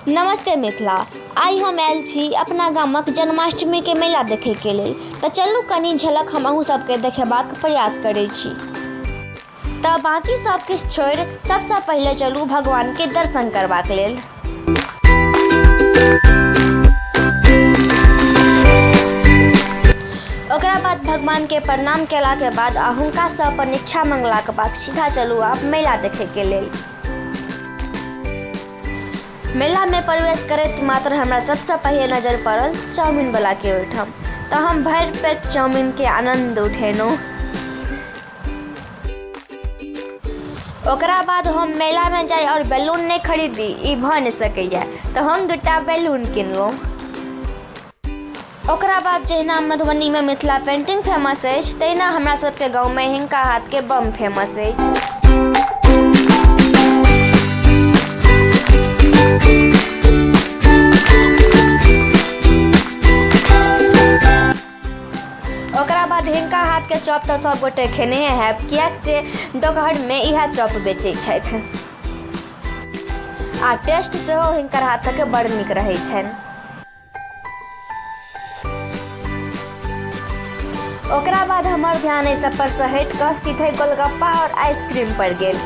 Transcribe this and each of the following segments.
नमस्ते मिथिला। आइ हम आयल छी अपना गामक जन्माष्टमी के मेला देखे के लेल, तऽ चलू कनी झलक हम अहूँ सबके देखेबाक प्रयास करै छी। तऽ बाकी सब किछु छोड़ि सबसँ पहिले चलू भगवान के दर्शन करबाक लेल। ओकरा बाद भगवान के प्रणाम केला के बाद आ हुनका से अपन इच्छा मंगला के बाद सीधा चलू आप मेला देखे के लेल। मेला में प्रवेश करैत मात्र हमरा सबसे पहिले नजर पड़ल चाउमीन वाला के ओहिठाम, तऽ हम भरि पेट चाउमीन के आनंद उठेलहुँ। ओकरा बाद हम मेला में जाय और बैलून नहीं खरीदी, ई भऽ नहीं सकैया, तऽ हम 2टा बैलून किनलहुँ। ओकरा बाद जहिना मधुबनी में मिथिला पेंटिंग फेमस अछि, तहिना हमरा सबके गाँव में हिनका हाथ के बम फेमस अछि। ओकरा बाद हिनका हाथ के चॉप तऽ सब गोटे खेने हैब, कियाक से डोकहर में इएह चॉप बेचै छथि आ टेस्ट सेहो हिनकर हाथक बड़ नीक रहै छनि। ओकरा बाद हमर ध्यान एहि सब पर से हटि कऽ सीधे गोलगप्पा और आइसक्रीम पर गेल।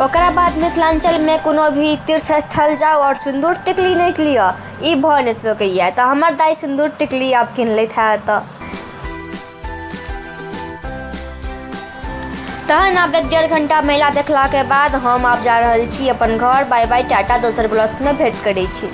ओकरा बाद मिथिलांचल में कोनो भी तीर्थ स्थल जाओ और सिंदूर टिकली नहीं लिया, ई भऽ नहीं सकैया, तऽ हमर दाई सिंदूर टिकली आब किन लैत हैत। तहन आब 1.5 घंटा मेला देखला के बाद हम आब जा रहल छी अपन घर। बाय बाय टाटा, दोसर ब्लॉग में भेंट करै छी।